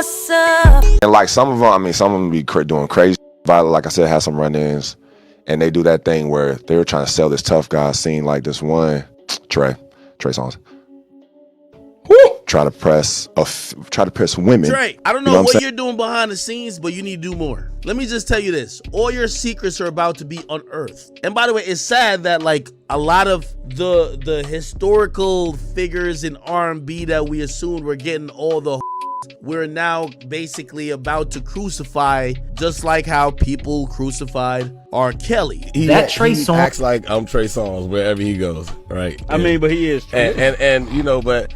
what's up? And like some of them, I mean, some of them be doing crazy. Violet, like I said, had some run-ins, and they do that thing where they were trying to sell this tough guy scene, like this one Trey Songz. Try to press women. Trey, I don't know what you're doing behind the scenes, but you need to do more. Let me just tell you this. All your secrets are about to be unearthed. And by the way, it's sad that like a lot of the historical figures in R&B that we assumed were getting all the we're now basically about to crucify, just like how people crucified R. Kelly. Trey Songz acts like I'm Trey Songz wherever he goes, right? I mean, but he is. And you know, but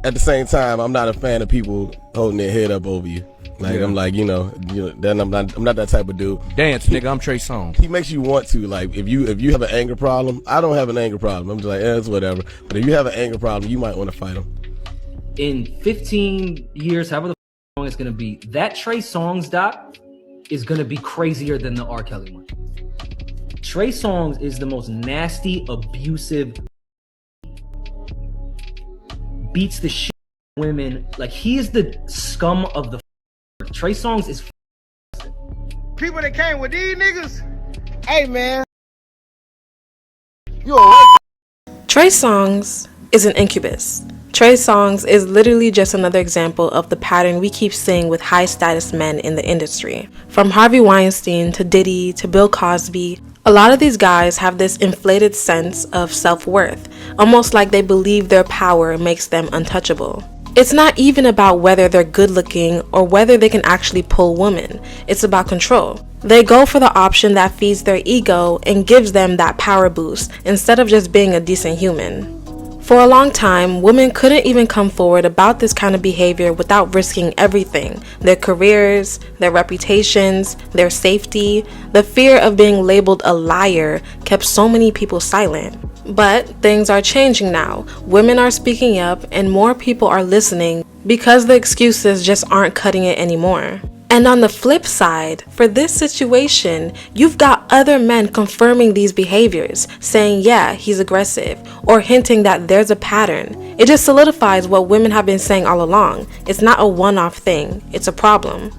at the same time, I'm not a fan of people holding their head up over you. Like I'm like, then I'm not that type of dude. Dance, nigga, I'm Trey Songz. He makes you want to, like, if you have an anger problem, I don't have an anger problem. I'm just like, it's whatever. But if you have an anger problem, you might want to fight him. In 15 years, however the long it's gonna be, that Trey Songz doc is gonna be crazier than the R. Kelly one. Trey Songz is the most nasty, abusive, beats the shit out of women. Like, he is the scum of the Trey Songz is people that came with these niggas. Hey man, Trey Songz is an incubus. Trey Songz is literally just another example of the pattern we keep seeing with high status men in the industry. From Harvey Weinstein to Diddy to Bill Cosby, a lot of these guys have this inflated sense of self-worth, almost like they believe their power makes them untouchable. It's not even about whether they're good looking or whether they can actually pull women. It's about control. They go for the option that feeds their ego and gives them that power boost instead of just being a decent human. For a long time, women couldn't even come forward about this kind of behavior without risking everything: their careers, their reputations, their safety. The fear of being labeled a liar kept so many people silent. But things are changing now. Women are speaking up and more people are listening because the excuses just aren't cutting it anymore. And on the flip side, for this situation, you've got other men confirming these behaviors, saying, yeah, he's aggressive, or hinting that there's a pattern. It just solidifies what women have been saying all along. It's not a one-off thing, it's a problem.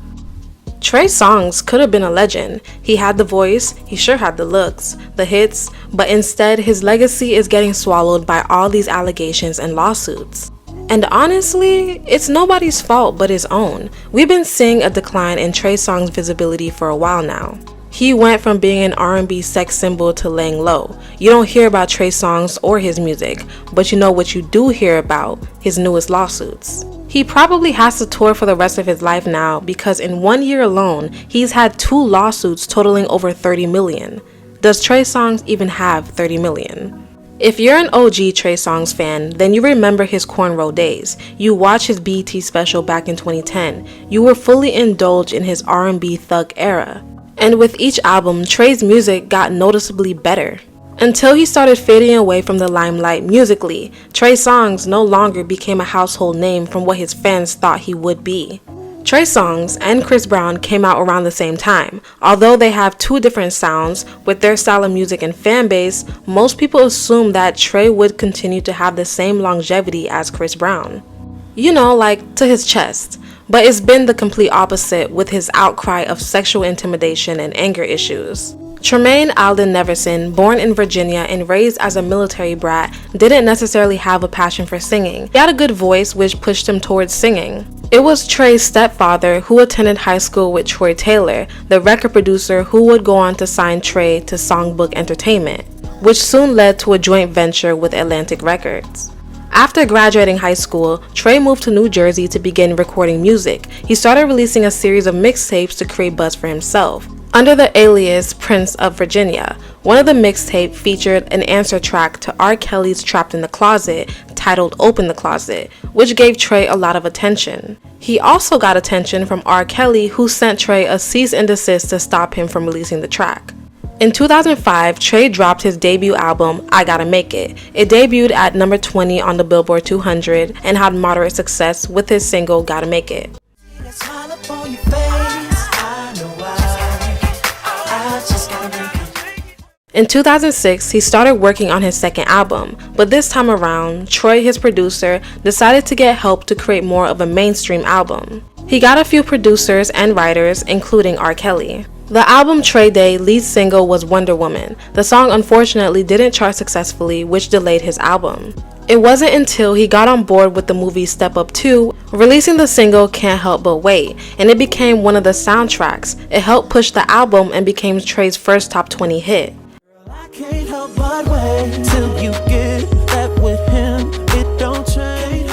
Trey Songz could have been a legend. He had the voice, he sure had the looks, the hits, but instead his legacy is getting swallowed by all these allegations and lawsuits. And honestly, it's nobody's fault but his own. We've been seeing a decline in Trey Songz' visibility for a while now. He went from being an R&B sex symbol to laying low. You don't hear about Trey Songz or his music, but you know what you do hear about: his newest lawsuits. He probably has to tour for the rest of his life now because in 1 year alone, he's had 2 lawsuits totaling over 30 million. Does Trey Songz even have 30 million? If you're an OG Trey Songz fan, then you remember his cornrow days. You watched his BET special back in 2010. You were fully indulged in his R&B thug era. And with each album, Trey's music got noticeably better. Until he started fading away from the limelight musically, Trey Songz no longer became a household name from what his fans thought he would be. Trey Songz and Chris Brown came out around the same time. Although they have 2 different sounds with their style of music and fan base, most people assume that Trey would continue to have the same longevity as Chris Brown. You know, like to his chest. But it's been the complete opposite with his outcry of sexual intimidation and anger issues. Tremaine Alden Neverson, born in Virginia and raised as a military brat, didn't necessarily have a passion for singing. He had a good voice which pushed him towards singing. It was Trey's stepfather who attended high school with Troy Taylor, the record producer who would go on to sign Trey to Songbook Entertainment, which soon led to a joint venture with Atlantic Records. After graduating high school, Trey moved to New Jersey to begin recording music. He started releasing a series of mixtapes to create buzz for himself. Under the alias Prince of Virginia, one of the mixtapes featured an answer track to R. Kelly's Trapped in the Closet, titled Open the Closet, which gave Trey a lot of attention. He also got attention from R. Kelly, who sent Trey a cease and desist to stop him from releasing the track. In 2005, Trey dropped his debut album, I Gotta Make It. It debuted at number 20 on the Billboard 200 and had moderate success with his single, Gotta Make It. In 2006, he started working on his second album, but this time around, Troy, his producer, decided to get help to create more of a mainstream album. He got a few producers and writers, including R. Kelly. The album Trey Day lead single was Wonder Woman. The song unfortunately didn't chart successfully, which delayed his album. It wasn't until he got on board with the movie Step Up 2, releasing the single Can't Help But Wait, and it became one of the soundtracks. It helped push the album and became Trey's first top 20 hit. Can't help but wait till you get that with him. It don't change.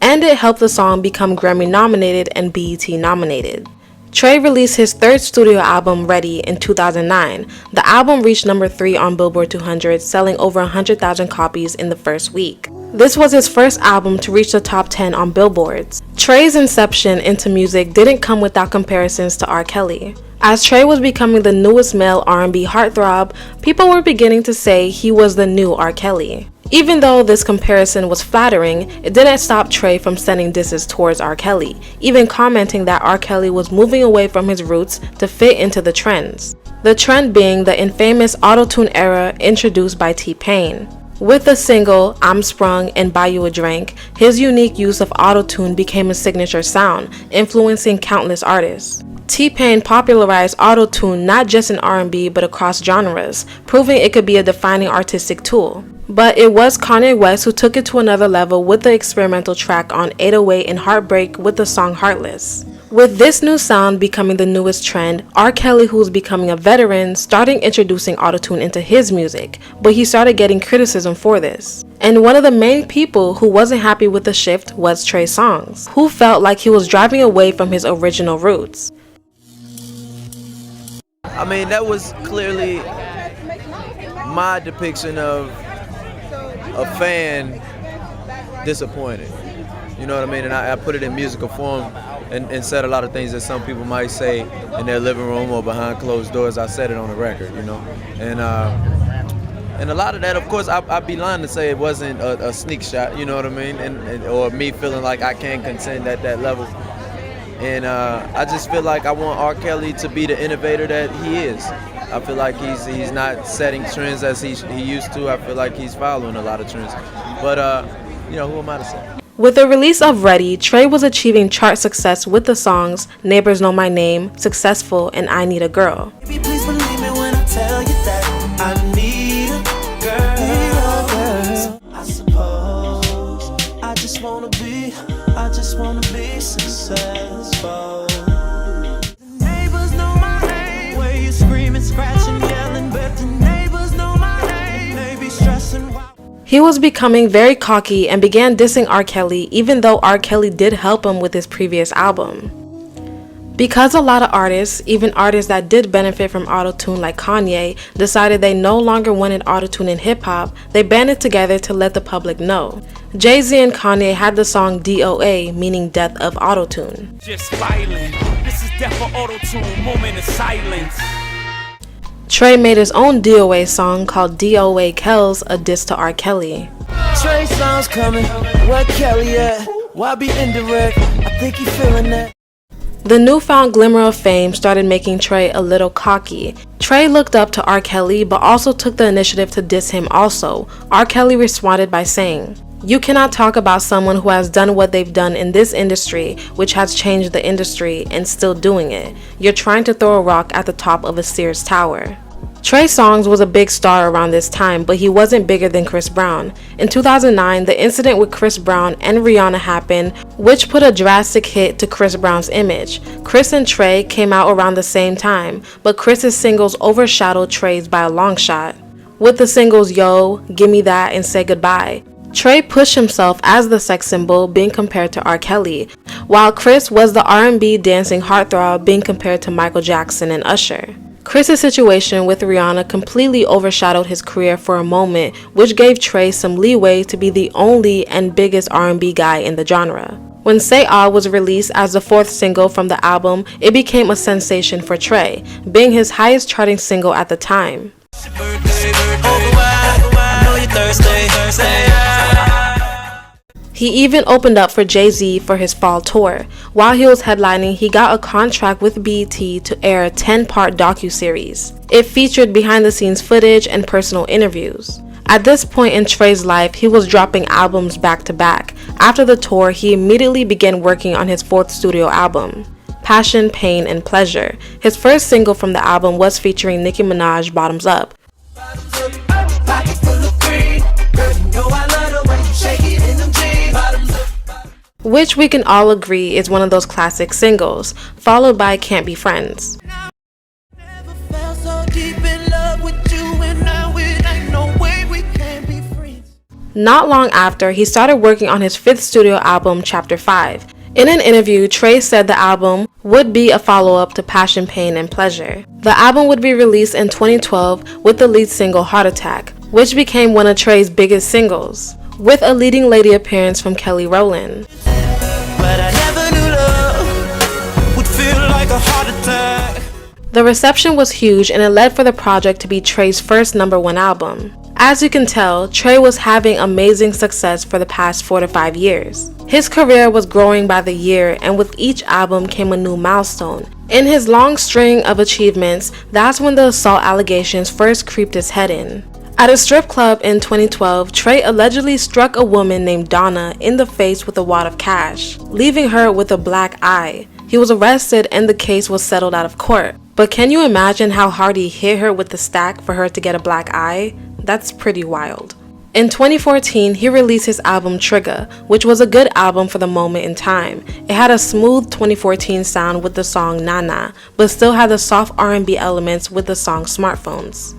And it helped the song become Grammy nominated and BET nominated. Trey released his third studio album, Ready, in 2009. The album reached number 3 on Billboard 200, selling over 100,000 copies in the first week. This was his first album to reach the top 10 on Billboards. Trey's inception into music didn't come without comparisons to R. Kelly. As Trey was becoming the newest male R&B heartthrob, people were beginning to say he was the new R. Kelly. Even though this comparison was flattering, it didn't stop Trey from sending disses towards R. Kelly, even commenting that R. Kelly was moving away from his roots to fit into the trends. The trend being the infamous auto-tune era introduced by T-Pain. With the single I'm Sprung and Buy You a Drink, his unique use of auto-tune became a signature sound, influencing countless artists. T-Pain popularized auto-tune not just in R&B but across genres, proving it could be a defining artistic tool. But it was Kanye West who took it to another level with the experimental track on 808 and Heartbreak with the song Heartless. With this new sound becoming the newest trend, R. Kelly, who was becoming a veteran, started introducing autotune into his music, but he started getting criticism for this. And one of the main people who wasn't happy with the shift was Trey Songz, who felt like he was driving away from his original roots. I mean, that was clearly my depiction of a fan disappointed. You know what I mean? And I put it in musical form and said a lot of things that some people might say in their living room or behind closed doors. I said it on the record, you know? And a lot of that, of course, I'd be lying to say it wasn't a sneak shot, you know what I mean? Or me feeling like I can't contend at that level. And I just feel like I want R. Kelly to be the innovator that he is. I feel like he's not setting trends as he used to. I feel like he's following a lot of trends. But, you know, who am I to say? With the release of Ready, Trey was achieving chart success with the songs Neighbors Know My Name, Successful, and I Need a Girl. Baby, please believe me when I tell you that I need a girl. I suppose I just wanna be successful. Neighbors know my name. Where you screaming, scratching, yelling, but the neighbors know my name. They be stressing. He was becoming very cocky and began dissing R. Kelly, even though R. Kelly did help him with his previous album. Because a lot of artists, even artists that did benefit from autotune like Kanye, decided they no longer wanted autotune in hip-hop, they banded together to let the public know. Jay-Z and Kanye had the song DOA, meaning Death of Autotune. Just violent. This is death of autotune, moment of silence. Trey made his own DOA song called DOA Kells, a diss to R. Kelly. Trey Songz coming, where Kelly at? Why be indirect? I think he feeling that. The newfound glimmer of fame started making Trey a little cocky. Trey looked up to R. Kelly but also took the initiative to diss him also. R. Kelly responded by saying, "You cannot talk about someone who has done what they've done in this industry, which has changed the industry, and still doing it. You're trying to throw a rock at the top of a Sears tower." Trey Songz was a big star around this time, but he wasn't bigger than Chris Brown. In 2009, the incident with Chris Brown and Rihanna happened, which put a drastic hit to Chris Brown's image. Chris and Trey came out around the same time, but Chris's singles overshadowed Trey's by a long shot. With the singles Yo, Gimme That, and Say Goodbye, Trey pushed himself as the sex symbol, being compared to R. Kelly, while Chris was the R&B dancing heartthrob, being compared to Michael Jackson and Usher. Chris's situation with Rihanna completely overshadowed his career for a moment, which gave Trey some leeway to be the only and biggest R&B guy in the genre. When Say Ah was released as the fourth single from the album, it became a sensation for Trey, being his highest charting single at the time. He even opened up for Jay-Z for his fall tour. While he was headlining, he got a contract with BET to air a 10-part docuseries. It featured behind-the-scenes footage and personal interviews. At this point in Trey's life, he was dropping albums back to back. After the tour, he immediately began working on his 4th studio album, Passion, Pain, and Pleasure. His first single from the album was featuring Nicki Minaj, Bottoms Up, which we can all agree is one of those classic singles, followed by Can't Be Friends. Not long after, he started working on his 5th studio album, Chapter 5. In an interview, Trey said the album would be a follow-up to Passion, Pain, and Pleasure. The album would be released in 2012 with the lead single Heart Attack, which became one of Trey's biggest singles, with a leading lady appearance from Kelly Rowland. But I never knew love would feel like a heart attack. The reception was huge, and it led for the project to be Trey's first #1 album. As you can tell, Trey was having amazing success for the past 4 to 5 years. His career was growing by the year, and with each album came a new milestone. In his long string of achievements, that's when the assault allegations first creeped his head in. At a strip club in 2012, Trey allegedly struck a woman named Donna in the face with a wad of cash, leaving her with a black eye. He was arrested and the case was settled out of court. But can you imagine how hard he hit her with the stack for her to get a black eye? That's pretty wild. In 2014, he released his album Trigger, which was a good album for the moment in time. It had a smooth 2014 sound with the song Nana, but still had the soft R&B elements with the song Smartphones.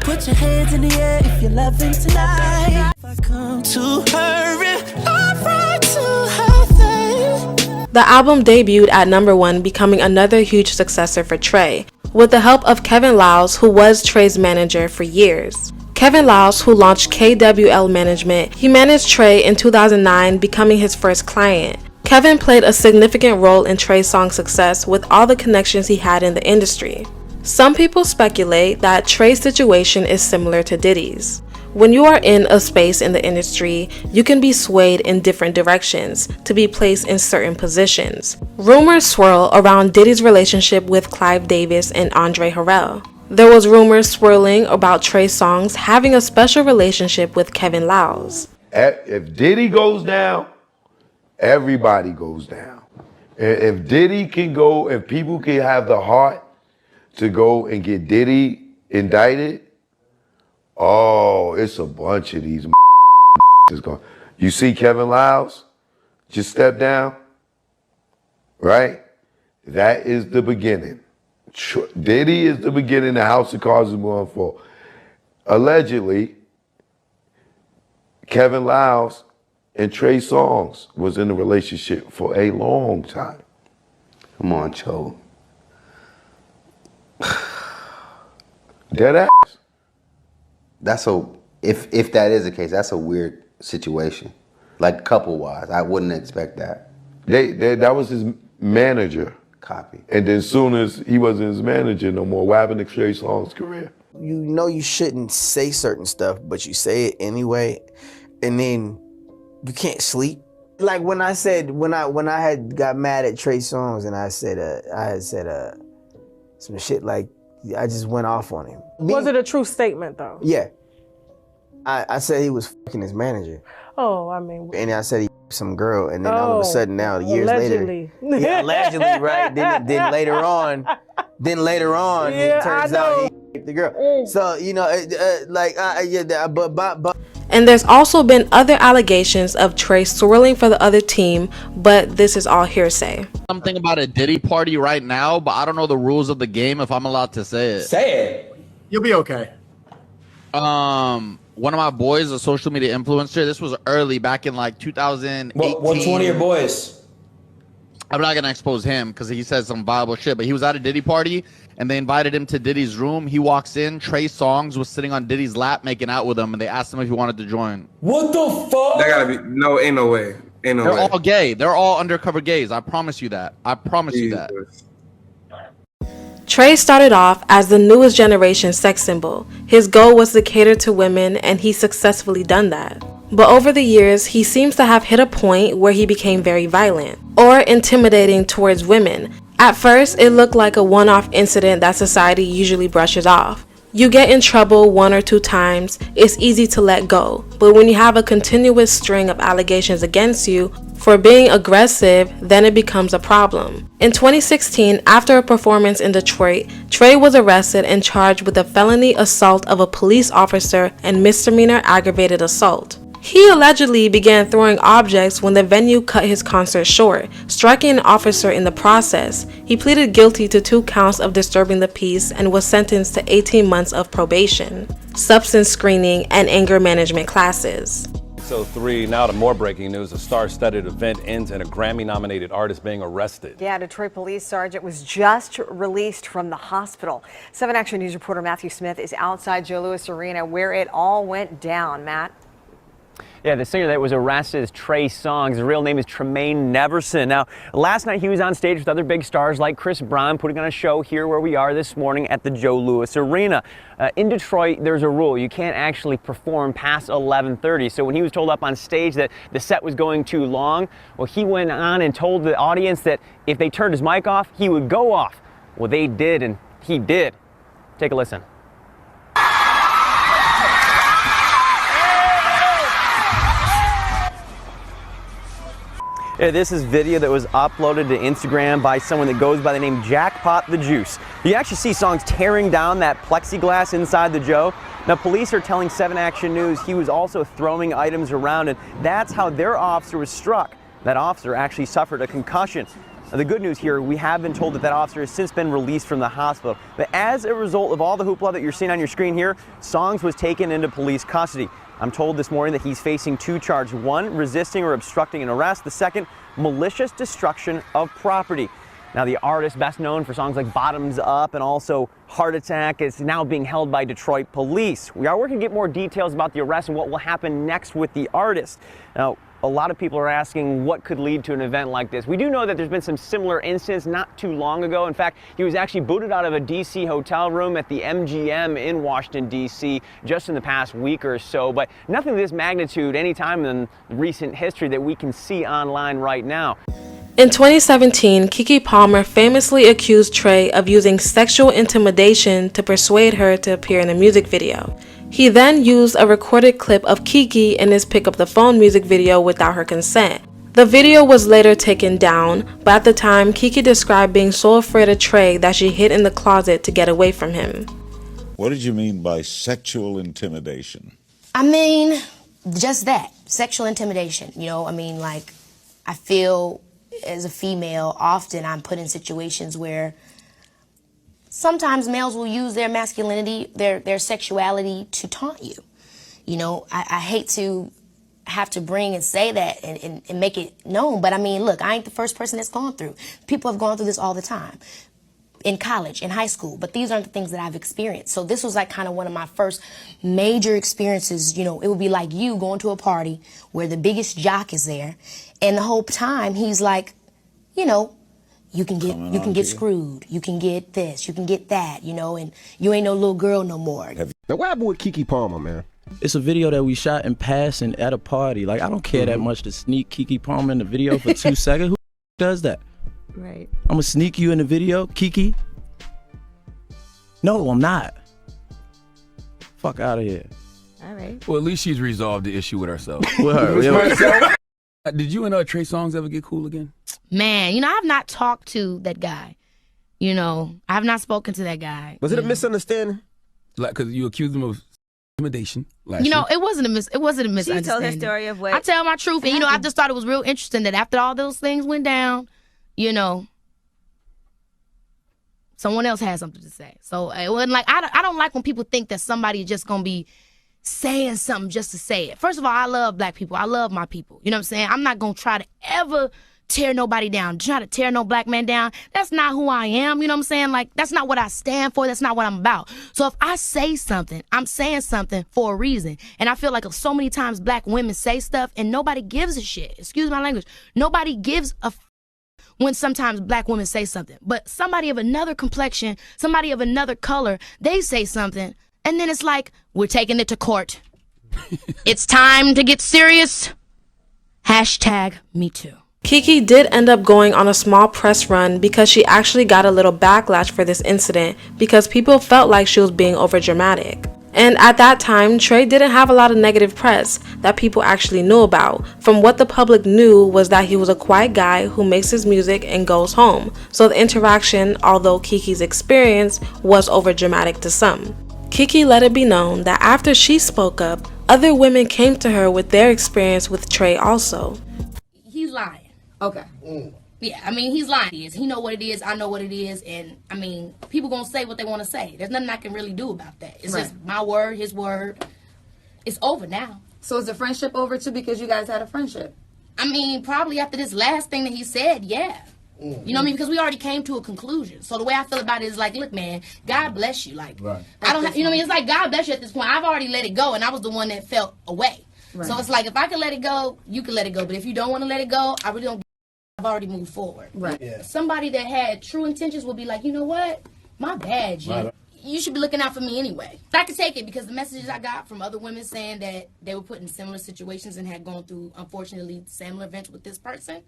Put your hands in the air if you're loving tonight. If I come to hurry, I'm right to her thing. The album debuted at #1, becoming another huge successor for Trey, with the help of Kevin Liles, who was Trey's manager for years. Kevin Liles, who launched KWL Management, he managed Trey in 2009, becoming his first client. Kevin played a significant role in Trey Songz's success with all the connections he had in the industry. Some people speculate that Trey's situation is similar to Diddy's. When you are in a space in the industry, you can be swayed in different directions to be placed in certain positions. Rumors swirl around Diddy's relationship with Clive Davis and Andre Harrell. There was rumors swirling about Trey Songz having a special relationship with Kevin Liles. If Diddy goes down, everybody goes down. If Diddy can go, if people can have the heart to go and get Diddy indicted, oh, it's a bunch of these is going. You see Kevin Liles just step down, right? That is the beginning. Diddy is the beginning. The house of cards is going to fall. Allegedly, Kevin Liles and Trey Songz was in a relationship for a long time. Come on, Cho. Dead ass. That's a if that is the case, that's a weird situation. Like couple wise, I wouldn't expect that. That was his manager. Copy. And then soon as he wasn't his manager no more, what happened to Trey Songz's career? You know you shouldn't say certain stuff, but you say it anyway, and then you can't sleep. Like when I had got mad at Trey Songz and I had said some shit like I just went off on him. Was it a true statement though? Yeah. I said he was fucking his manager. Oh, I mean. And I said he some girl, and then all of a sudden now, years allegedly. later. Yeah, allegedly, right? Then later on, yeah, it turns out he raped the girl. So, you know, but. And there's also been other allegations of Trey swirling for the other team, but this is all hearsay. Something about a Diddy party right now, but I don't know the rules of the game if I'm allowed to say it. Say it. You'll be okay. One of my boys, a social media influencer, this was early back in like 2018. What's one of your boys? I'm not going to expose him because he said some viable shit, but he was at a Diddy party and they invited him to Diddy's room. He walks in, Trey Songz was sitting on Diddy's lap making out with him, and they asked him if he wanted to join. What the fuck? That gotta be, no, ain't no way. Ain't no way. They're all gay. They're all undercover gays. I promise you that. I promise you that. Trey started off as the newest generation sex symbol. His goal was to cater to women, and he's successfully done that. But over the years, he seems to have hit a point where he became very violent or intimidating towards women. At first, it looked like a one-off incident that society usually brushes off. You get in trouble 1 or 2 times, it's easy to let go. But when you have a continuous string of allegations against you for being aggressive, then it becomes a problem. In 2016, after a performance in Detroit, Trey was arrested and charged with a felony assault of a police officer and misdemeanor aggravated assault. He allegedly began throwing objects when the venue cut his concert short, striking an officer in the process. He pleaded guilty to 2 counts of disturbing the peace and was sentenced to 18 months of probation, substance screening, and anger management classes. So 3, now to more breaking news. A star-studded event ends in a Grammy-nominated artist being arrested. Yeah, Detroit Police Sergeant was just released from the hospital. 7 Action News reporter Matthew Smith is outside Joe Louis Arena where it all went down. Matt? Yeah, the singer that was arrested is Trey Songz. His real name is Tremaine Neverson. Now, last night he was on stage with other big stars like Chris Brown, putting on a show here where we are this morning at the Joe Louis Arena. In Detroit, there's a rule. You can't actually perform past 11:30. So when he was told up on stage that the set was going too long, well, he went on and told the audience that if they turned his mic off, he would go off. Well, they did, and he did. Take a listen. Yeah, this is video that was uploaded to Instagram by someone that goes by the name Jackpot the Juice. You actually see Songz tearing down that plexiglass inside the Joe. Now, police are telling 7 Action News he was also throwing items around, and that's how their officer was struck. That officer actually suffered a concussion. Now, the good news here, we have been told that officer has since been released from the hospital. But as a result of all the hoopla that you're seeing on your screen here, Songz was taken into police custody. I'm told this morning that he's facing 2 charges. 1, resisting or obstructing an arrest. The second, malicious destruction of property. Now, the artist, best known for songs like Bottoms Up and also Heart Attack, is now being held by Detroit police. We are working to get more details about the arrest and what will happen next with the artist. Now, a lot of people are asking what could lead to an event like this. We do know that there's been some similar incidents not too long ago. In fact, he was actually booted out of a D.C. hotel room at the MGM in Washington, D.C. just in the past week or so, but nothing of this magnitude anytime in recent history that we can see online right now. In 2017, Kiki Palmer famously accused Trey of using sexual intimidation to persuade her to appear in a music video. He then used a recorded clip of Kiki in his Pick Up the Phone music video without her consent. The video was later taken down, but at the time, Kiki described being so afraid of Trey that she hid in the closet to get away from him. What did you mean by sexual intimidation? I mean, just that, sexual intimidation. You know, I mean, like, I feel as a female, often I'm put in situations where sometimes males will use their masculinity, their sexuality to taunt you. You know, I hate to have to bring and say that and make it known, but I mean, look, I ain't the first person that's gone through. People have gone through this all the time. In college, in high school, but these aren't the things that I've experienced. So this was like kind of one of my first major experiences. You know, it would be like you going to a party where the biggest jock is there, and the whole time he's like, you know, you can get screwed, you can get this, you can get that, you know, and you ain't no little girl no more. Now, what happened with Kiki Palmer, man? It's a video that we shot in passing at a party. Like, I don't care that much to sneak Kiki Palmer in the video for 2 seconds. Who does that? Right. I'm gonna sneak you in the video, Kiki? No, I'm not. Fuck out of here. All right. Well, at least she's resolved the issue with herself. With her, yeah. Did you and Trey Songz ever get cool again? Man, you know, I've not talked to that guy. You know, I have not spoken to that guy. Was it a misunderstanding? Like, because you accused him of intimidation. You know, it wasn't a misunderstanding. She told her story of what I tell my truth, and you know, I just thought it was real interesting that after all those things went down, you know, someone else had something to say. So it wasn't like, I don't like when people think that somebody is just gonna be saying something just to say it. First of all, I love black people. I love my people. You know what I'm saying? I'm not gonna try to ever tear nobody down, try to tear no black man down. That's not who I am. You know what I'm saying? Like, that's not what I stand for. That's not what I'm about. So if I say something, I'm saying something for a reason. And I feel like so many times black women say stuff and nobody gives a shit. Excuse my language. Nobody gives a when sometimes black women say something. But somebody of another complexion, somebody of another color, they say something, and then it's like, we're taking it to court. It's time to get serious. #MeToo. Kiki did end up going on a small press run because she actually got a little backlash for this incident because people felt like she was being overdramatic. And at that time, Trey didn't have a lot of negative press that people actually knew about. From what the public knew was that he was a quiet guy who makes his music and goes home. So the interaction, although Kiki's experience was overdramatic to some. Kiki let it be known that after she spoke up, other women came to her with their experience with Trey also. He's lying. Okay. Yeah, I mean, he's lying. He know what it is, I know what it is, and I mean, people gonna say what they want to say. There's nothing I can really do about that. It's just my word, his word. It's over now. So is the friendship over too because you guys had a friendship? I mean, probably after this last thing that he said, yeah. You know what I mean? Because we already came to a conclusion. So the way I feel about it is like, look, man, God bless you. Like, I don't have, you know what I mean? It's like, God bless you at this point. I've already let it go, and I was the one that felt away. So it's like, if I can let it go, you can let it go. But if you don't want to let it go, I really don't. I've already moved forward. Somebody that had true intentions will be like, you know what? My bad, G. You should be looking out for me anyway. But I can take it because the messages I got from other women saying that they were put in similar situations and had gone through, unfortunately, similar events with this person,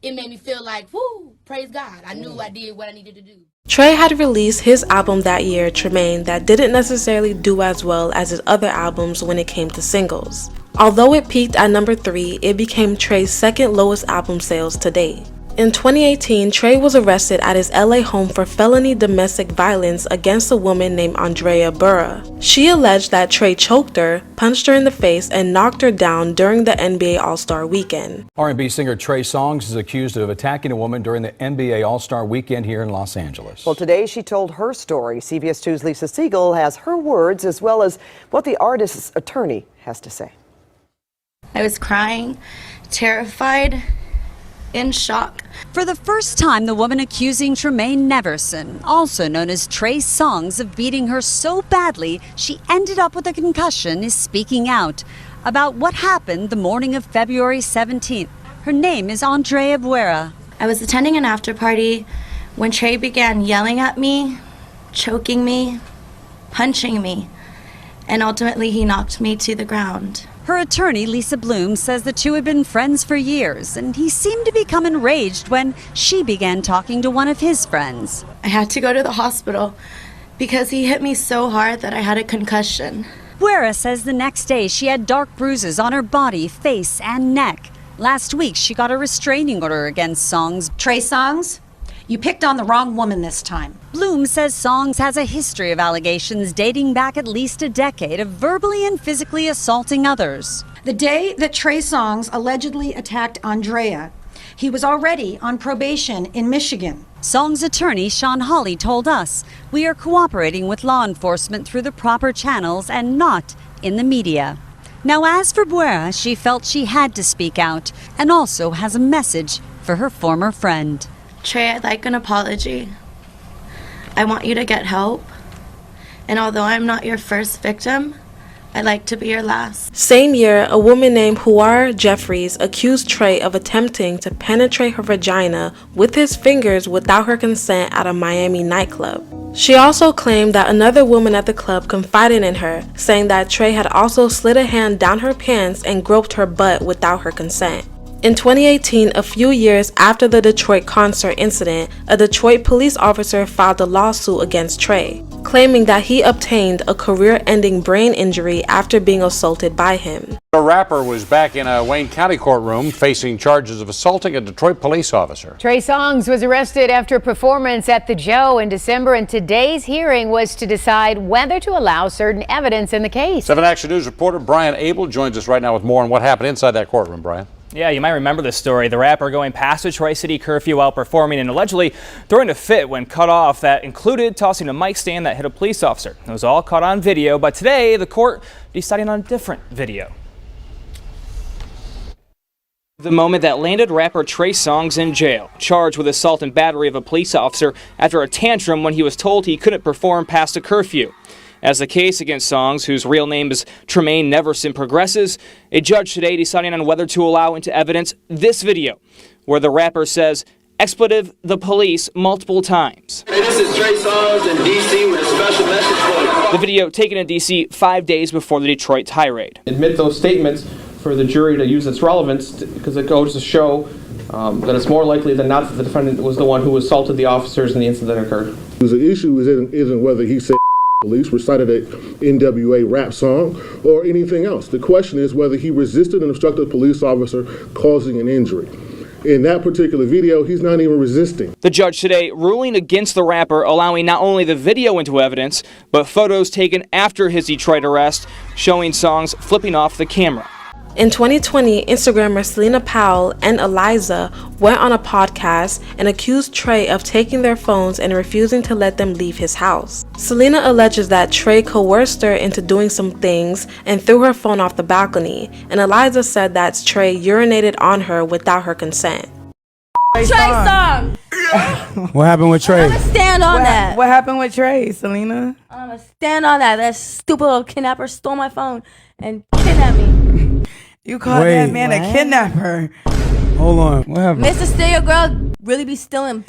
it made me feel like, whoo, praise God. I knew I did what I needed to do. Trey had released his album that year, Tremaine, that didn't necessarily do as well as his other albums when it came to singles. Although it peaked at number 3, it became Trey's second lowest album sales to date. In 2018, Trey was arrested at his LA home for felony domestic violence against a woman named Andrea Burra. She alleged that Trey choked her, punched her in the face, and knocked her down during the NBA All-Star Weekend. R&B singer Trey Songz is accused of attacking a woman during the NBA All-Star Weekend here in Los Angeles. Well, today she told her story. CBS 2's Lisa Siegel has her words as well as what the artist's attorney has to say. I was crying, terrified, in shock. For the first time, the woman accusing Tremaine Neverson, also known as Trey Songz, of beating her so badly she ended up with a concussion, is speaking out about what happened the morning of February 17th. Her name is Andrea Burra. I was attending an after party when Trey began yelling at me, choking me, punching me, and ultimately he knocked me to the ground. Her attorney, Lisa Bloom, says the two had been friends for years, and he seemed to become enraged when she began talking to one of his friends. I had to go to the hospital because he hit me so hard that I had a concussion. Burra says the next day she had dark bruises on her body, face, and neck. Last week, she got a restraining order against Songz. Trey Songz, you picked on the wrong woman this time. Bloom says Songz has a history of allegations dating back at least a decade of verbally and physically assaulting others. The day that Trey Songz allegedly attacked Andrea, he was already on probation in Michigan. Songz attorney Sean Hawley told us, "We are cooperating with law enforcement through the proper channels and not in the media." Now, as for Burra, she felt she had to speak out and also has a message for her former friend. Trey, I'd like an apology. I want you to get help. And although I'm not your first victim, I'd like to be your last. Same year, a woman named Huar Jeffries accused Trey of attempting to penetrate her vagina with his fingers without her consent at a Miami nightclub. She also claimed that another woman at the club confided in her, saying that Trey had also slid a hand down her pants and groped her butt without her consent. In 2018, a few years after the Detroit concert incident, a Detroit police officer filed a lawsuit against Trey, claiming that he obtained a career-ending brain injury after being assaulted by him. A rapper was back in a Wayne County courtroom facing charges of assaulting a Detroit police officer. Trey Songz was arrested after a performance at the Joe in December, and today's hearing was to decide whether to allow certain evidence in the case. 7 Action News reporter Brian Abel joins us right now with more on what happened inside that courtroom. Brian. Yeah, you might remember this story. The rapper going past a Tri-City curfew while performing and allegedly throwing a fit when cut off that included tossing a mic stand that hit a police officer. It was all caught on video, but today the court deciding on a different video. The moment that landed rapper Trey Songz in jail, charged with assault and battery of a police officer after a tantrum when he was told he couldn't perform past a curfew. As the case against Songz, whose real name is Tremaine Neverson, progresses, a judge today deciding on whether to allow into evidence this video, where the rapper says expletive the police multiple times. Hey, this is Trey Songz in D.C. with a special message for you. The video taken in D.C. 5 days before the Detroit tirade. Admit those statements for the jury to use its relevance because it goes to show that it's more likely than not that the defendant was the one who assaulted the officers in the incident that occurred. The issue isn't whether he said police, recited an NWA rap song, or anything else. The question is whether he resisted an obstructed police officer causing an injury. In that particular video, he's not even resisting. The judge today ruling against the rapper, allowing not only the video into evidence, but photos taken after his Detroit arrest, showing Songz flipping off the camera. In 2020, Instagrammer Selena Powell and Eliza went on a podcast and accused Trey of taking their phones and refusing to let them leave his house. Selena alleges that Trey coerced her into doing some things and threw her phone off the balcony, and Eliza said that Trey urinated on her without her consent. Trey Songz! What happened with Trey? I'm gonna stand on that. What happened with Trey, Selena? I'm gonna stand on that. That stupid little kidnapper stole my phone and kidnapped me. You called that man a kidnapper. Hold on. What happened? Mr. Stereo Girl really be stealing.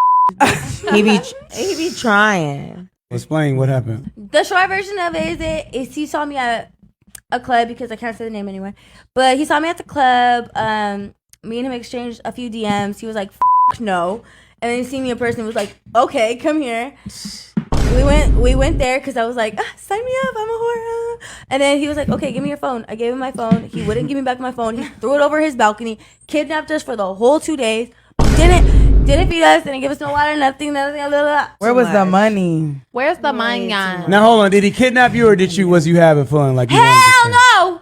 He be trying. Explain what happened. The short version of it is he saw me at a club, because I can't say the name anyway. But he saw me at the club. Me and him exchanged a few DMs. He was like, "F no," and then he seen me in person. Was like, "Okay, come here." We went there because I was like, sign me up, I'm a whore. And then he was like, okay, give me your phone. I gave him my phone. He wouldn't give me back my phone. He threw it over his balcony, kidnapped us for the whole 2 days. Didn't feed us, didn't give us no water, nothing. Blah, blah. Where was the money? Where's the money gone? Now hold on, did he kidnap you or was you having fun? Like you hell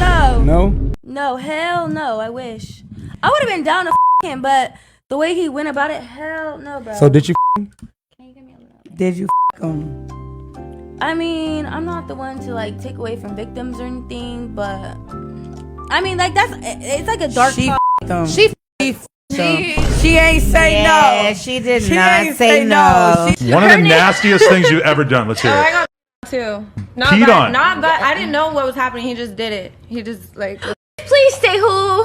no! No, hell no, I wish. I would have been down to him, but the way he went about it, hell no, bro. So did you Did you him? I mean, I'm not the one to like take away from victims or anything, but I mean, like it's like a dark. She talk. She ain't say no. She did not say no. One of the nastiest things you've ever done. Let's hear it. I got too. Peed on. Not bad. I didn't know what was happening. He just did it. He just like. Please say who?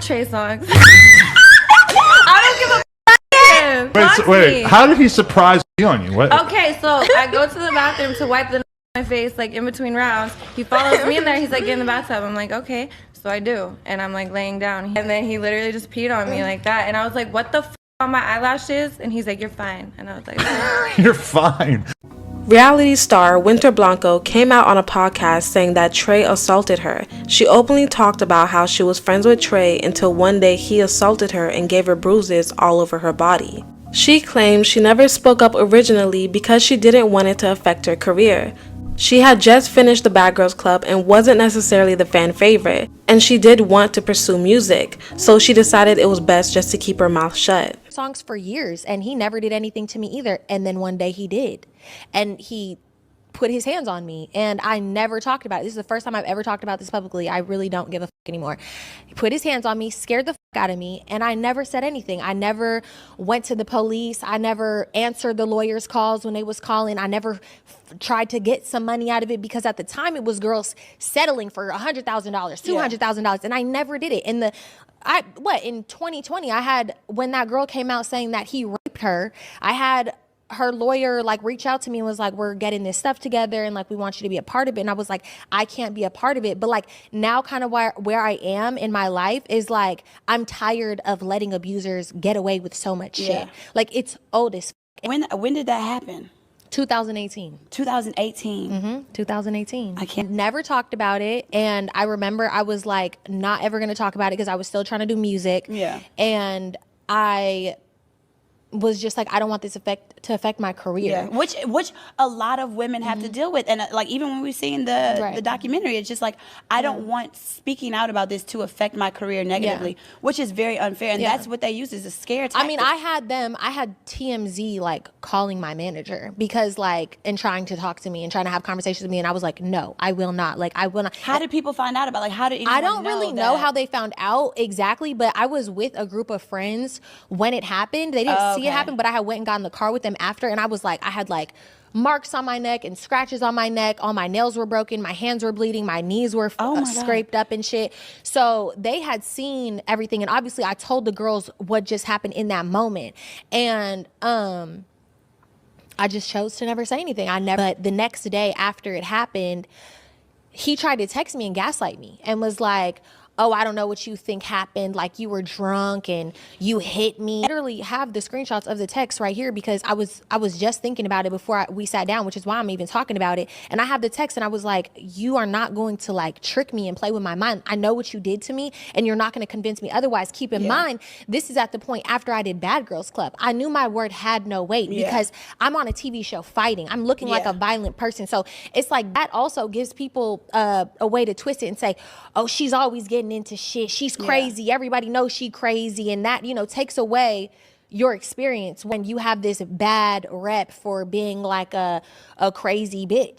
Trey Songz. I don't give a. Wait. How did he surprise me on you? What? Okay, so I go to the bathroom to wipe the my face like in between rounds. He follows me in there. He's like, get in the bathtub. I'm like, okay. So I do, and I'm like laying down, and then he literally just peed on me like that, and I was like, what the f on my eyelashes? And he's like, you're fine, and I was like, you're fine. Reality star Winter Blanco came out on a podcast saying that Trey assaulted her. She openly talked about how she was friends with Trey until one day he assaulted her and gave her bruises all over her body. She claimed she never spoke up originally because she didn't want it to affect her career. She had just finished the Bad Girls Club and wasn't necessarily the fan favorite, and she did want to pursue music, so she decided it was best just to keep her mouth shut. Songs for years, and he never did anything to me either, and then one day he did, and he put his hands on me, and I never talked about it. This is the first time I've ever talked about this publicly. I really don't give a fuck anymore. He put his hands on me, scared the fuck out of me, and I never said anything. I never went to the police. I never answered the lawyers' calls when they was calling. I never tried to get some money out of it, because at the time it was girls settling for $100,000, $200,000, and I never did it. In in 2020, I had, when that girl came out saying that he raped her, I had her lawyer like reach out to me and was like, we're getting this stuff together and like we want you to be a part of it. And I was like, I can't be a part of it. But like now kind of where I am in my life is like, I'm tired of letting abusers get away with so much shit. Like it's old as f. When did that happen? 2018. 2018. Mm-hmm. 2018. I can't. Never talked about it. And I remember I was like not ever going to talk about it because I was still trying to do music. Yeah. And I was just like, I don't want this to affect my career. Yeah. Which a lot of women have to deal with. And like even when we seen the documentary, it's just like, I don't want speaking out about this to affect my career negatively, which is very unfair. And that's what they use as a scare tactic. I mean, I had TMZ like calling my manager because like, and trying to talk to me and trying to have conversations with me. And I was like, no, I will not. Like, I will not. How did people find out about, like, how did anyone I don't really know how they found out exactly, but I was with a group of friends when it happened. They didn't see it happen, but I had went and got in the car with them after, and I was like, I had like marks on my neck and scratches on my neck. All my nails were broken. My hands were bleeding. My knees were scraped up and shit. So they had seen everything. And obviously I told the girls what just happened in that moment. And I just chose to never say anything. But the next day after it happened, he tried to text me and gaslight me and was like, oh, I don't know what you think happened. Like, you were drunk and you hit me. I literally have the screenshots of the text right here because I was just thinking about it before we sat down, which is why I'm even talking about it. And I have the text and I was like, you are not going to like trick me and play with my mind. I know what you did to me and you're not going to convince me otherwise. Keep in mind, this is at the point after I did Bad Girls Club. I knew my word had no weight because I'm on a TV show fighting. I'm looking like a violent person. So it's like that also gives people a way to twist it and say, oh, she's always getting into shit. She's crazy. Everybody knows she crazy. And that, you know, takes away your experience when you have this bad rep for being like a crazy bitch.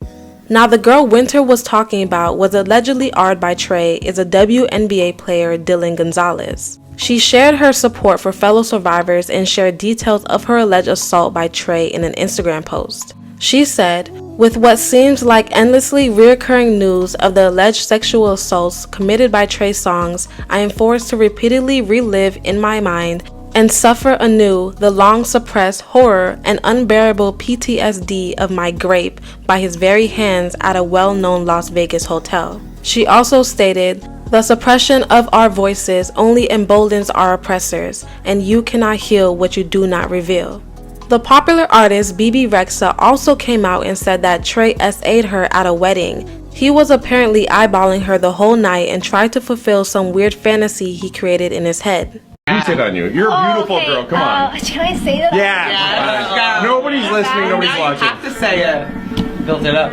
Now, the girl Winter was talking about was allegedly R'd by Trey is a WNBA player, Dylan Gonzalez. She shared her support for fellow survivors and shared details of her alleged assault by Trey in an Instagram post. She said, with what seems like endlessly reoccurring news of the alleged sexual assaults committed by Trey Songz, I am forced to repeatedly relive in my mind and suffer anew the long-suppressed horror and unbearable PTSD of my grape by his very hands at a well-known Las Vegas hotel. She also stated, the suppression of our voices only emboldens our oppressors, and you cannot heal what you do not reveal. The popular artist BB Rexha also came out and said that Trey SA'd her at a wedding. He was apparently eyeballing her the whole night and tried to fulfill some weird fantasy he created in his head. He said on you. You're a beautiful girl. Come on. Can I say that? Yeah. Nobody's listening. Nobody's watching. You have to say it. Built it up.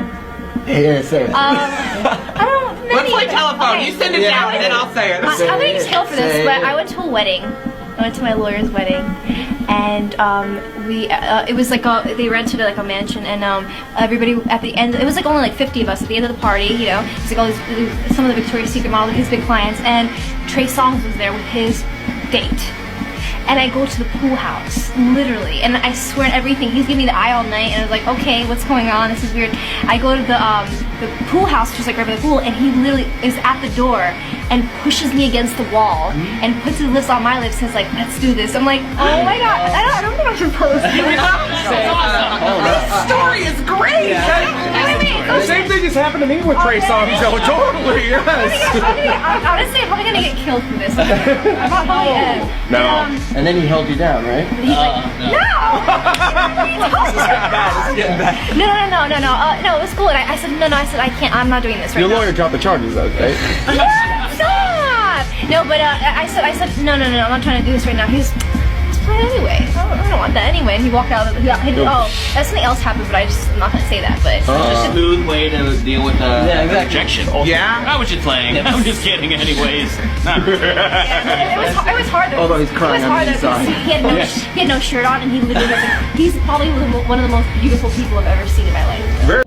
Yeah, say it. I don't know. Let's play telephone. You send it down and then I'll say it. I'm going to tell for this, but I went to a wedding. I went to my lawyer's wedding, and it was like they rented like a mansion, and everybody at the end, it was like only like 50 of us at the end of the party, you know, it's like all these, some of the Victoria's Secret models, his big clients, and Trey Songz was there with his date. And I go to the pool house, literally, and I swear everything. He's giving me the eye all night, and I was like, okay, what's going on? This is weird. I go to the pool house, just like right by the pool, and he literally is at the door and pushes me against the wall and puts his lips on my lips and is like, let's do this. I'm like, oh my god, I don't think I'm supposed to. This story is great. The same thing has happened to me with Trey Songz. Oh, totally, yes. Honestly, I'm probably gonna get killed for this. I'm probably No. And then he held you down, right? He's like, no! No, it was cool. And I said, no, I can't, I'm not doing this right now. Your lawyer dropped the charges, though, right? Stop! No, but I said, no, I'm not trying to do this right now. He's fine anyway. I don't want that anyway. And he walked out. That's something else happened, but I'm not going to say that. But it's a smooth way to deal with rejection. Yeah? I was just playing. I'm just kidding anyways. It was hard though. Although he's crying on the inside. He had no shirt on, and he literally he's probably one of the most beautiful people I've ever seen in my life.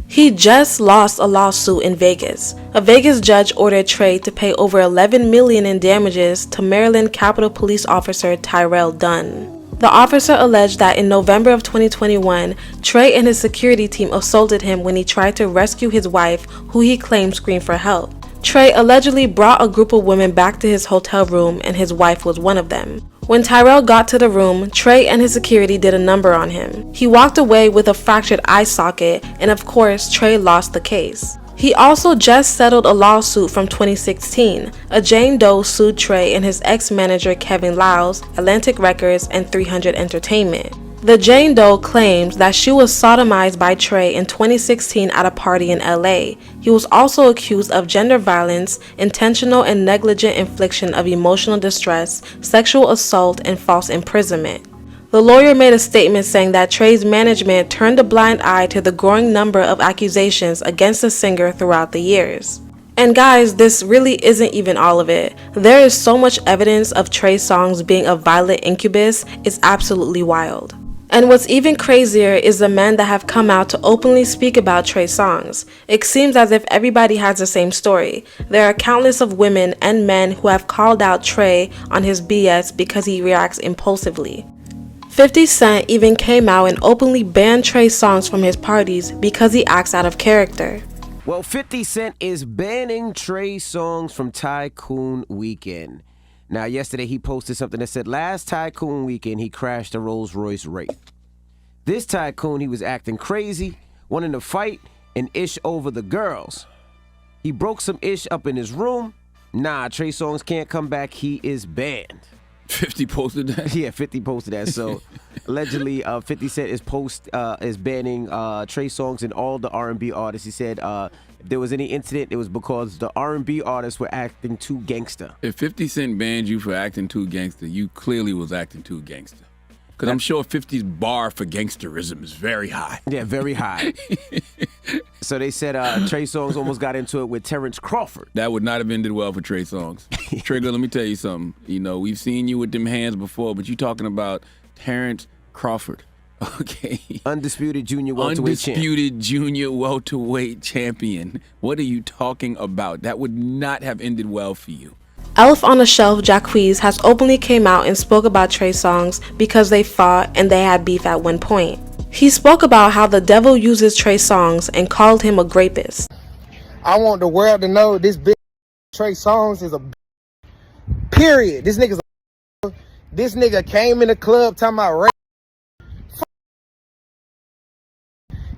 He just lost a lawsuit in Vegas. A Vegas judge ordered Trey to pay over $11 million in damages to Maryland Capitol Police Officer Tyrell Dunn. The officer alleged that in November of 2021, Trey and his security team assaulted him when he tried to rescue his wife, who he claimed screamed for help. Trey allegedly brought a group of women back to his hotel room, and his wife was one of them. When Tyrell got to the room, Trey and his security did a number on him. He walked away with a fractured eye socket, and of course, Trey lost the case. He also just settled a lawsuit from 2016. A Jane Doe sued Trey and his ex-manager Kevin Lyles, Atlantic Records, and 300 Entertainment. The Jane Doe claims that she was sodomized by Trey in 2016 at a party in LA. He was also accused of gender violence, intentional and negligent infliction of emotional distress, sexual assault, and false imprisonment. The lawyer made a statement saying that Trey's management turned a blind eye to the growing number of accusations against the singer throughout the years. And guys, this really isn't even all of it. There is so much evidence of Trey Songz being a violent incubus, it's absolutely wild. And what's even crazier is the men that have come out to openly speak about Trey Songz. It seems as if everybody has the same story. There are countless of women and men who have called out Trey on his BS because he reacts impulsively. 50 Cent even came out and openly banned Trey Songz from his parties because he acts out of character. Well, 50 Cent is banning Trey Songz from Tycoon Weekend. Now, yesterday he posted something that said, last Tycoon Weekend he crashed a Rolls Royce Wraith. This Tycoon he was acting crazy, wanting to fight and ish over the girls. He broke some ish up in his room. Nah, Trey Songz can't come back. He is banned. 50 posted that? Yeah, 50 posted that. So allegedly, 50 Cent is banning Trey Songz and all the R&B artists. He said if there was any incident, it was because the R&B artists were acting too gangster. If 50 Cent banned you for acting too gangster, you clearly was acting too gangster. Because I'm sure 50's bar for gangsterism is very high. Yeah, very high. So they said Trey Songz almost got into it with Terrence Crawford. That would not have ended well for Trey Songz. Trigger, let me tell you something. You know, we've seen you with them hands before, but you talking about Terrence Crawford. Okay. Undisputed junior welterweight champion. Undisputed junior welterweight champion. What are you talking about? That would not have ended well for you. Elf on the Shelf Jacquees has openly came out and spoke about Trey Songz because they fought and they had beef at one point. He spoke about how the devil uses Trey Songz and called him a rapist. I want the world to know this bitch Trey Songz is a period. This nigga's a this nigga came in the club talking about rape.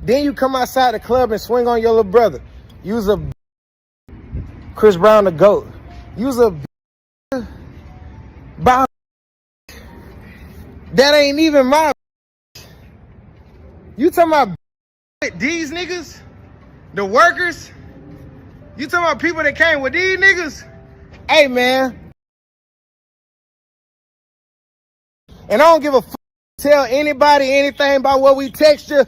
Then you come outside the club and swing on your little brother. Use a Chris Brown the GOAT. Use a that ain't even my. You talking about these niggas, the workers? You talking about people that came with these niggas? Hey man, and I don't give a fuck. Tell anybody anything about what we text you.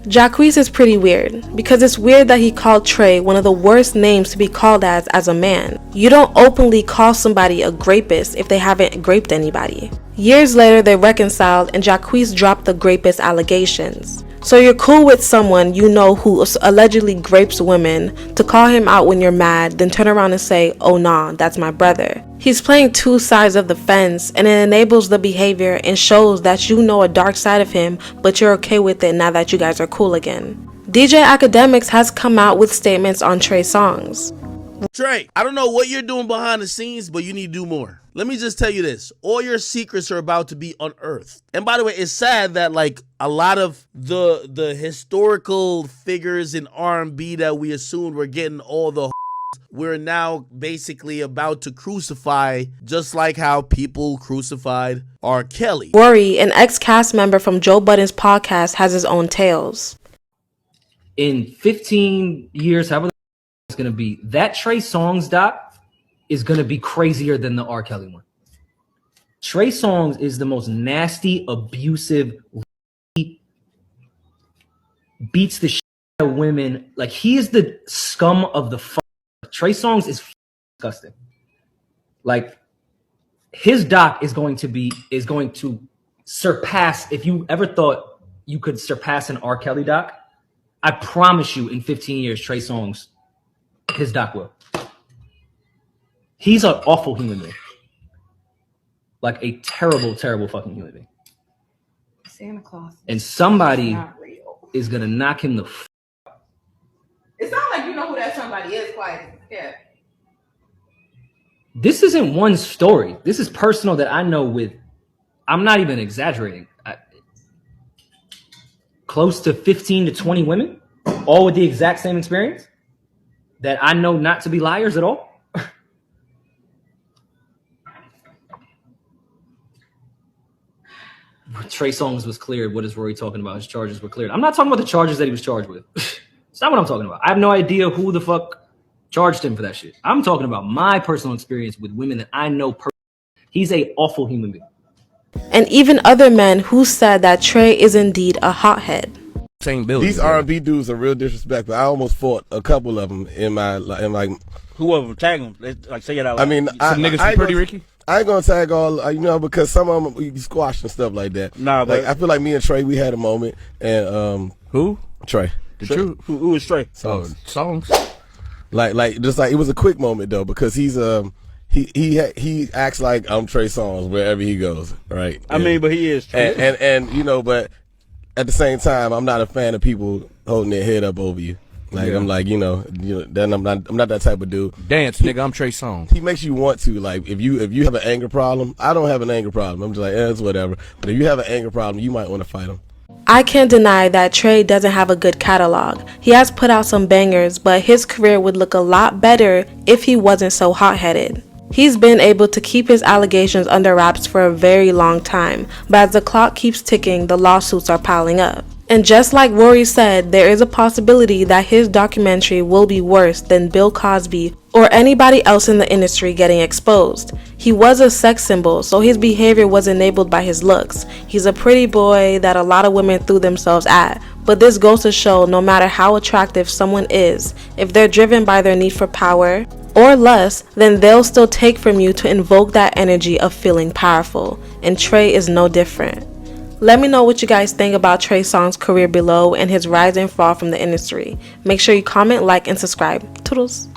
Jacquees is pretty weird because it's weird that he called Trey one of the worst names to be called as a man. You don't openly call somebody a rapist if they haven't raped anybody. Years later they reconciled and Jacquees dropped the rapist allegations. So you're cool with someone you know who allegedly rapes women to call him out when you're mad, then turn around and say, oh nah, that's my brother. He's playing two sides of the fence and it enables the behavior and shows that you know a dark side of him, but you're okay with it now that you guys are cool again. DJ Academics has come out with statements on Trey Songz. Trey, I don't know what you're doing behind the scenes, but you need to do more. Let me just tell you this. All your secrets are about to be unearthed. And by the way, it's sad that like a lot of the historical figures in R&B that we assumed were getting all the we're now basically about to crucify, just like how people crucified R. Kelly. Rory, an ex-cast member from Joe Budden's podcast, has his own tales. In 15 years, however it's going to be, that Trey Songz doc is going to be crazier than the R. Kelly one. Trey Songz is the most nasty, abusive, beats the shit out of women. Like, he is the scum of the fuck. Trey Songz is disgusting. Like, his doc is going to surpass, if you ever thought you could surpass an R. Kelly doc, I promise you in 15 years, Trey Songz, his doc will. He's an awful human being. Like a terrible, terrible fucking human being. Santa Claus. And somebody is going to knock him the f*** out. It's not like you know who that somebody is, quiet. Yeah. This isn't one story. This is personal that I know with, I'm not even exaggerating. Close to 15 to 20 women, all with the exact same experience that I know not to be liars at all. Trey Songz was cleared. What is Rory talking about? His charges were cleared. I'm not talking about the charges that he was charged with. It's not what I'm talking about. I have no idea who the fuck charged him for that shit. I'm talking about my personal experience with women that I know personally. He's a awful human being. And even other men who said that Trey is indeed a hothead. Same building. These R&B dudes are real disrespectful. I almost fought a couple of them in like. Whoever tag them, like say it out loud. I mean, some niggas from Pretty Ricky. I ain't gonna tag all, because some of them we squash and stuff like that. Nah, but like, I feel like me and Trey, we had a moment, and who? Trey. Who was Trey? Songs. Like just like it was a quick moment though, because he's he acts like I'm Trey Songz wherever he goes, right? I mean, but he is Trey. And you know, but at the same time, I'm not a fan of people holding their head up over you. Like I'm like, you know, then I'm not that type of dude. Dance, nigga, I'm Trey Songz. He makes you want to, like, if you have an anger problem, I don't have an anger problem. I'm just like, it's whatever. But if you have an anger problem, you might want to fight him. I can't deny that Trey doesn't have a good catalog. He has put out some bangers, but his career would look a lot better if he wasn't so hot-headed. He's been able to keep his allegations under wraps for a very long time, but as the clock keeps ticking, the lawsuits are piling up. And just like Rory said, there is a possibility that his documentary will be worse than Bill Cosby or anybody else in the industry getting exposed. He was a sex symbol, so his behavior was enabled by his looks. He's a pretty boy that a lot of women threw themselves at. But this goes to show no matter how attractive someone is, if they're driven by their need for power or lust, then they'll still take from you to invoke that energy of feeling powerful. And Trey is no different. Let me know what you guys think about Trey Songz's career below and his rise and fall from the industry. Make sure you comment, like, and subscribe. Toodles.